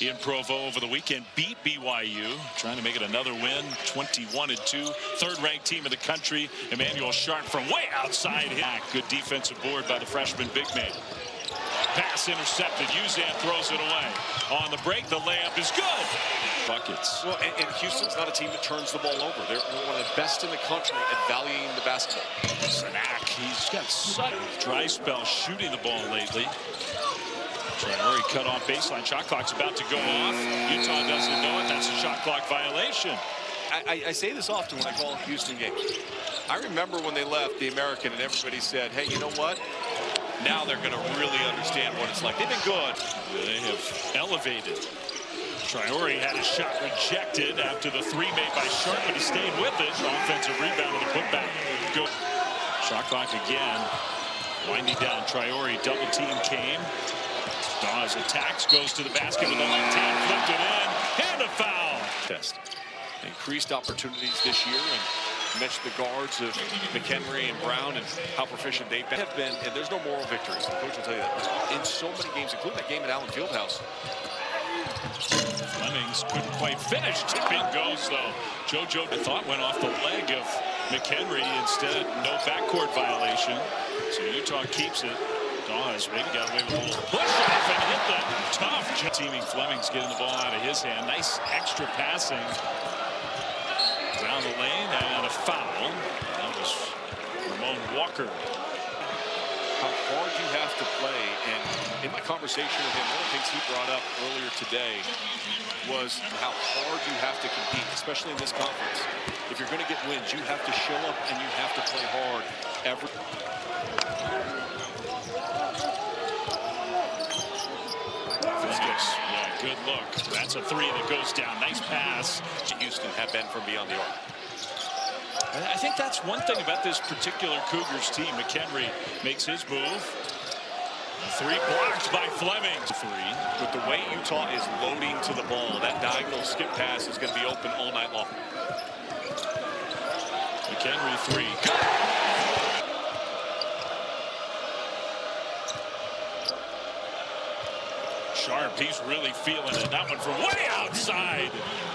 in Provo over the weekend, beat BYU, trying to make it another win, 21-2. Third-ranked team in the country. Emmanuel Sharp from way outside. Good defensive board by the freshman big man. Pass intercepted. Uzan throws it away. On the break, the layup is good. Buckets. Well, and Houston's not a team that turns the ball over. They're one of the best in the country at valuing the basketball. Snack. He's got such dry spell shooting the ball lately. Traore cut off baseline. Shot clock's about to go off. Utah doesn't know it. That's a shot clock violation. I say this often when I call Houston games. I remember when they left the American and everybody said, hey, you know what? Now they're going to really understand what it's like. They've been good. They have elevated. Traore had his shot rejected after the three made by Sharp, but he stayed with it. Offensive rebound with a putback. Go. Shot clock again. Winding down. Traore double team came. Dawes attacks, goes to the basket with the left hand, flipped it in, and a foul. Test. Increased opportunities this year, and mentioned the guards of McHenry and Brown and how proficient they have been. And there's no moral victories. The coach will tell you that. In so many games, including that game at Allen Fieldhouse. Flemings couldn't quite finish. Tipping goes, though. JoJo, I thought, went off the leg of McHenry. Instead, no backcourt violation. So Utah keeps it. Dawes maybe got away with a little push off and hit the tough. Teaming Flemings getting the ball out of his hand. Nice extra passing. Down the lane and a foul. That was Ramon Walker. How hard you have to play, and in my conversation with him, one of the things he brought up earlier today was how hard you have to compete, especially in this conference. If you're going to get wins, you have to show up and you have to play hard every. Yeah, good look. That's a three that goes down. Nice pass. Houston have been from beyond the arc. I think that's one thing about this particular Cougars team. McHenry makes his move. Three blocked by Flemings. Three. With the way Utah is loading to the ball, that diagonal skip pass is going to be open all night long. McHenry three. Sharp, he's really feeling it. That one from way outside.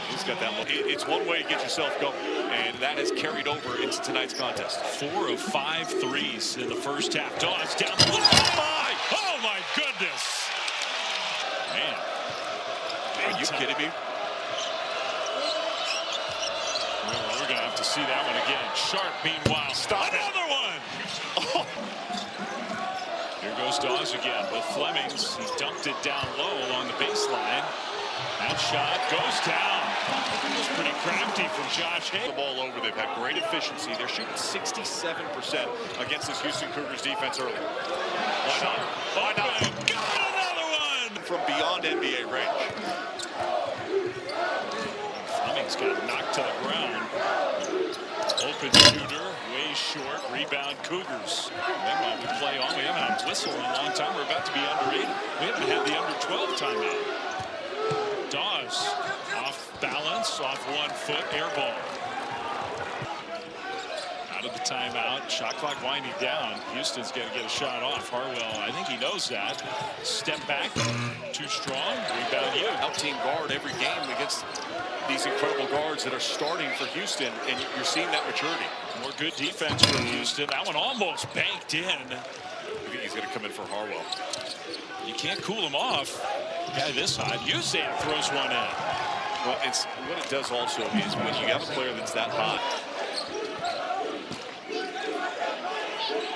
He's got that look. It's one way to get yourself going, and that has carried over into tonight's contest. 4 of 5 threes in the first half. Dawes down. Oh my goodness. Man. Are you kidding me? Well, we're going to have to see that one again. Sharp, meanwhile. Stop Another one. Oh. Here goes Dawes again with Flemings. He dumped it down low along the baseline. That shot goes down. It was pretty crafty from Josh Hay. The ball over. They've had great efficiency. They're shooting 67% against this Houston Cougars defense early. Shot. Why not? Got another one. From beyond NBA range. Flemings got knocked to the ground. Open shooter, way short. Rebound Cougars. Meanwhile, we play on. We haven't had a whistle in a long time. We're about to be under 8. We haven't had the under 12 timeout. Dawes off balance, off 1 foot, air ball. Out of the timeout, shot clock winding down. Houston's going to get a shot off. Harwell, I think he knows that. Step back, too strong. Rebound you. Out-team guard every game against these incredible guards that are starting for Houston, and you're seeing that maturity. More good defense from Houston. That one almost banked in. I think he's going to come in for Harwell. You can't cool him off. Guy this hot. Uzan throws one in. Well, it's what it does also is when you have a player that's that hot.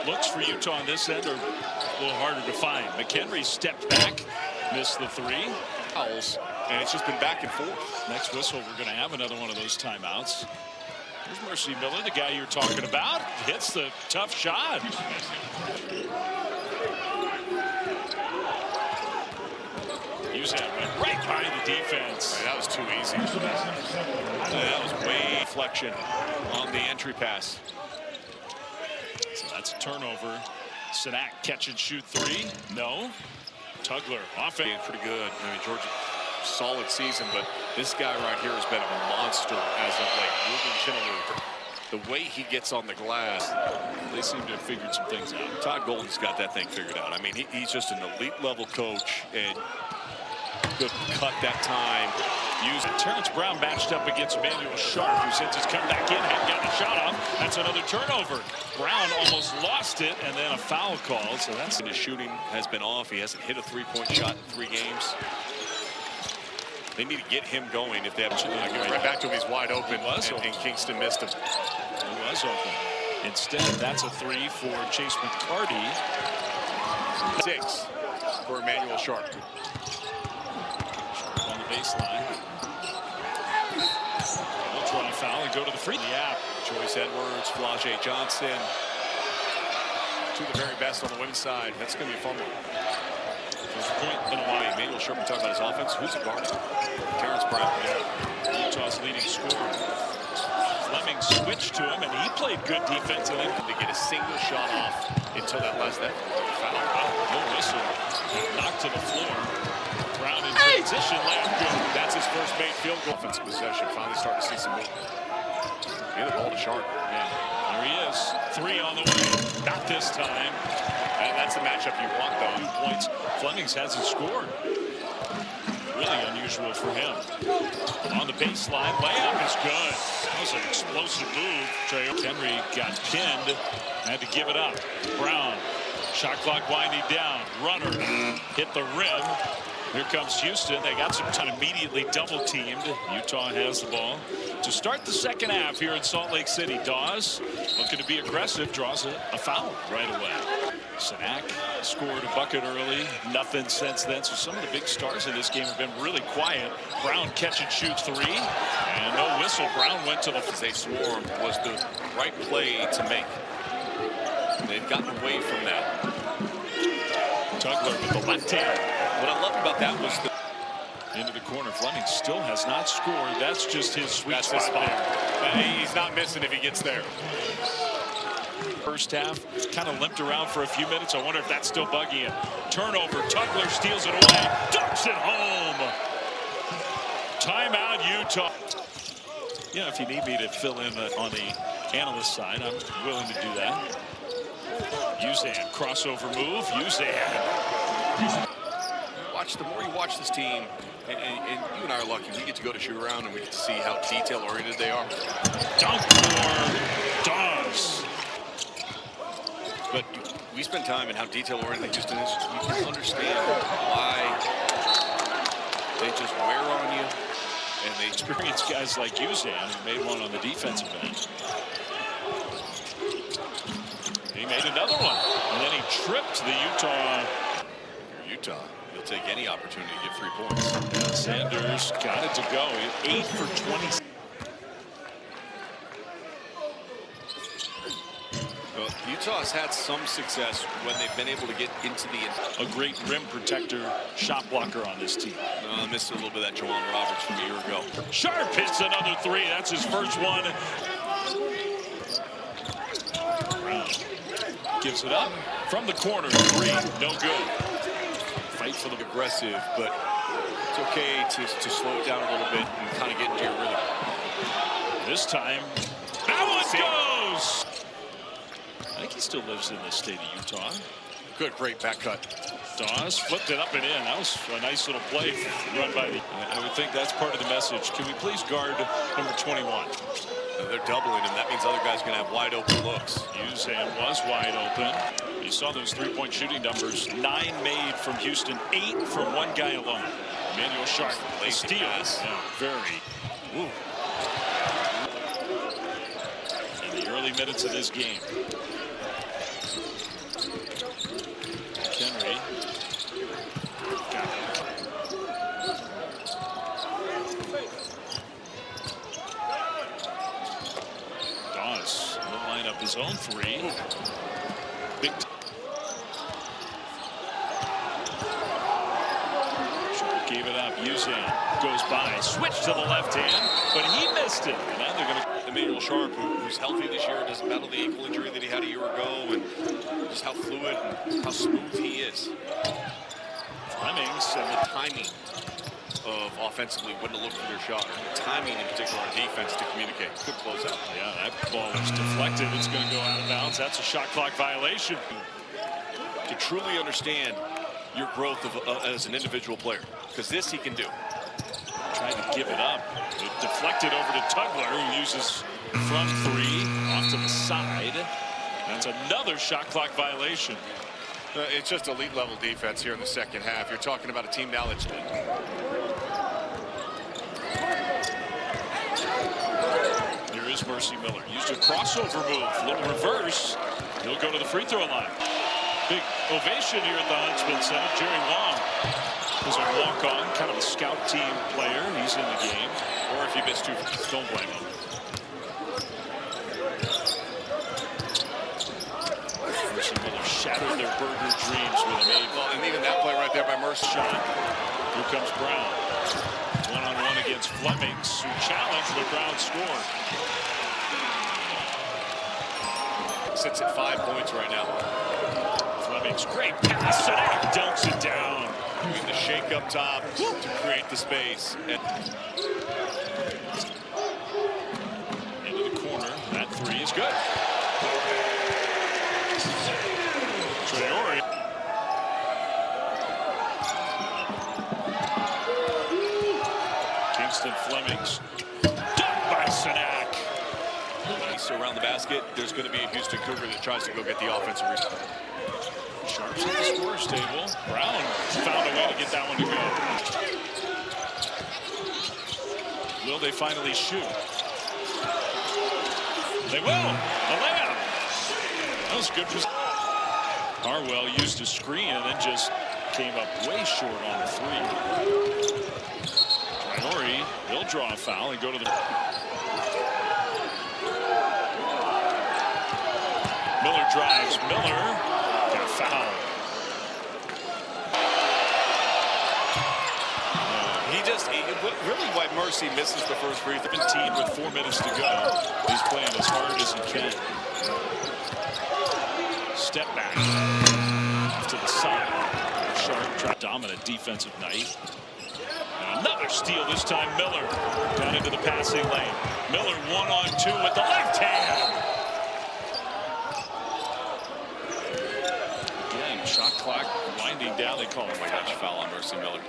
Looks for Utah on this end are a little harder to find. McHenry stepped back, missed the three. Fouls, and it's just been back and forth. Next whistle, we're going to have another one of those timeouts. Here's Mercy Miller, the guy you're talking about. Hits the tough shot. Uzan went right by the defense. That was too easy. That was way deflection on the entry pass. So that's a turnover. Sanak catch and shoot three. No. Tugler offense. Pretty good. I mean, Georgia, solid season, but this guy right here has been a monster as of late. Ruben Chinaloo. The way he gets on the glass, they seem to have figured some things out. Todd Golden's got that thing figured out. I mean, he's just an elite level coach, and Good cut that time. Terrence Brown matched up against Emmanuel Sharp, who since he's come back in, hadn't gotten a shot off. That's another turnover. Brown almost lost it, and then a foul call. So that's his shooting has been off. He hasn't hit a three-point shot in 3 games. They need to get him going if they have. Right back to him, he's wide open. And Kingston missed him. He was open. Instead, that's a 3 for Chase McCarty. 6 for Emmanuel Sharp. On the baseline. We'll draw a foul and go to the free. Yeah. Joyce Edwards, Flau'jae Johnson. 2 of the very best on the women's side. That's going to be a fun one. First point in a while. Emmanuel Sharp, we talk about his offense. Who's the guard? Terrence Brown. Yeah. Utah's leading scorer. Fleming switched to him, and he played good defensively. To get a single shot off until that last net. No whistle. Knocked to the floor. Brown in transition. Layup good. That's his first made field goal. Offensive possession. Finally starting to see some movement. Get the ball to Sharp. Yeah. There he is. 3 on the way. Not this time. And that's the matchup you want, though. 2 points. Flemings hasn't scored. Really unusual for him. On the baseline, layup is good. That was an explosive move. Trey Henry got pinned, had to give it up. Brown, shot clock winding down. Runner hit the rim. Here comes Houston. They got some time, immediately double teamed. Utah has the ball to start the second half here in Salt Lake City. Dawes looking to be aggressive, draws a foul right away. Sanak scored a bucket early. Nothing since then. So some of the big stars in this game have been really quiet. Brown catch and shoot 3. And no whistle. Brown went to the... They swarm was the right play to make. They've gotten away from that. Tugler with the left hand. What I love about that was the... Into the corner. Fleming still has not scored. That's just his sweet spot. His spot. He's not missing if he gets there. First half, kind of limped around for a few minutes. I wonder if that's still bugging him. Turnover, Tugler steals it away, ducks it home. Timeout, Utah. Yeah, if you need me to fill in on the analyst side, I'm willing to do that. Uzan, crossover move, Uzan. The more you watch this team, and you and I are lucky, we get to go to shoot around and we get to see how detail-oriented they are. Dunk for Dawes. But we spend time in how detail-oriented Houston is. You can understand why they just wear on you. And they experience guys like Uzan, who made one on the defensive end. He made another one. And then he tripped the Utah. Utah, you'll take any opportunity to get 3 points. Yeah, Sanders got it to go. 8 for 20. Well, Utah's had some success when they've been able to get into the... A great rim protector, shot blocker on this team. Missed a little bit of that Juwan Roberts from a year ago. Sharp hits another 3. That's his first one. Brown gives it up from the corner. 3, no good. Fight for the aggressive, but it's okay to slow it down a little bit and kind of get into your rhythm. This time, that one goes. I think he still lives in the state of Utah. Good, great back cut. Dawes flipped it up and in. That was a nice little play run by the... I would think that's part of the message. Can we please guard number 21? They're doubling him. That means other guys are going to have wide open looks. Uzan was wide open. You saw those 3-point shooting numbers. 9 made from Houston, 8 from one guy alone. Emmanuel Sharp, the steal. Yeah, very. Ooh. In the early minutes of this game. Henry. Got it. Dawes will line up his own 3. Big. Sharp gave it up. Uzan goes by. Switch to the left hand, but he missed it. And now they're going to... Emmanuel Sharp, who's healthy this year, doesn't battle the ankle injury that he had a year ago, and just how fluid and how smooth he is. Flemings and the timing of offensively when to look for their shot, and the timing in particular on defense to communicate. Good closeout. Yeah, that ball was deflected. It's going to go out of bounds. That's a shot clock violation. To truly understand your growth as an individual player. because this he can do. Trying to give it up. It deflected over to Tugler, who uses from three off to the side. That's another shot clock violation. It's just elite level defense here in the second half. You're talking about a team now that's Here is Mercy Miller. Used a crossover move. Little reverse. He'll go to the free throw line. Big ovation here at the Huntsman Center. Jerry Long is a walk-on, kind of a scout team player. He's in the game. Or if you missed two, don't blame him. Mercy Miller shattered their burger dreams with a made. Well, and even that play right there by Mercy. Shot. Here comes Brown. One-on-one against Flemings, who challenged the Brown score. Sits at 5 points right now. Flemings, great pass, and he dunks it down. Doing the shake up top to create the space. And into the corner. That three is good. Traore. Kingston Flemings. Dunked by Sanak. Around the basket, there's going to be a Houston Cougar that tries to go get the offensive rebound. Sharps at the scorer's table. Brown found a way to get that one to go. Will they finally shoot? They will. A layup. That was good. Harwell used a screen and then just came up way short on the three. Traore, he'll draw a foul and go to the... Miller drives. Miller got a foul. Really why Mercy misses the first free throw. 17 with 4 minutes to go. He's playing as hard as he can. Step back. Off to the side. Sharp, dominant defensive night. And another steal, this time Miller. Down into the passing lane. Miller 1-on-2 with the left hand. Again, shot clock winding down. They call it a touch foul on Mercy Miller.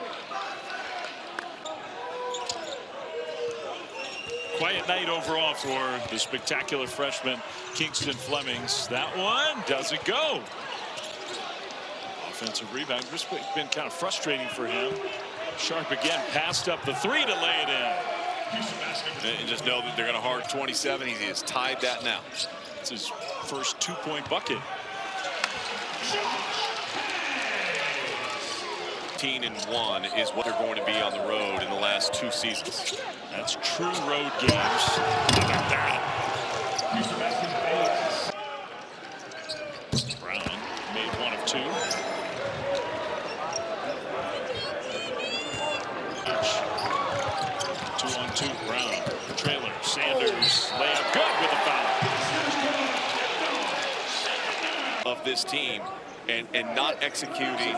Quiet night overall for the spectacular freshman Kingston Flemings. That one doesn't go. Offensive rebound. This has been kind of frustrating for him. Sharp again passed up the three to lay it in. And just know that they're going to hard 27. He has tied that now. It's his first 2-point bucket. 15-1 is what they're going to be on the road in the last 2 seasons. That's true road games. How about that? Brown made 1 of 2. Each. 2-on-2. Brown. Trailer. Sanders. Layup good with a foul. Of this team. And not executing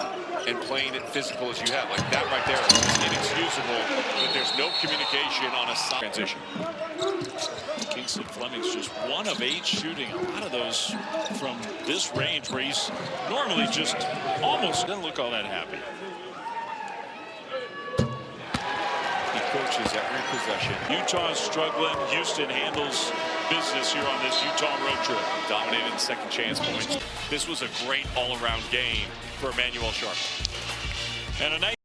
and playing it physical as you have. Like that right there is inexcusable that there's no communication on a transition. Kingston Flemings just 1 of 8 shooting. A lot of those from this range where he's normally just almost doesn't look all that happy. He coaches every possession. Utah's struggling. Houston handles business here on this Utah road trip. Dominated second chance points. This was a great all-around game for Emmanuel Sharp. And a nice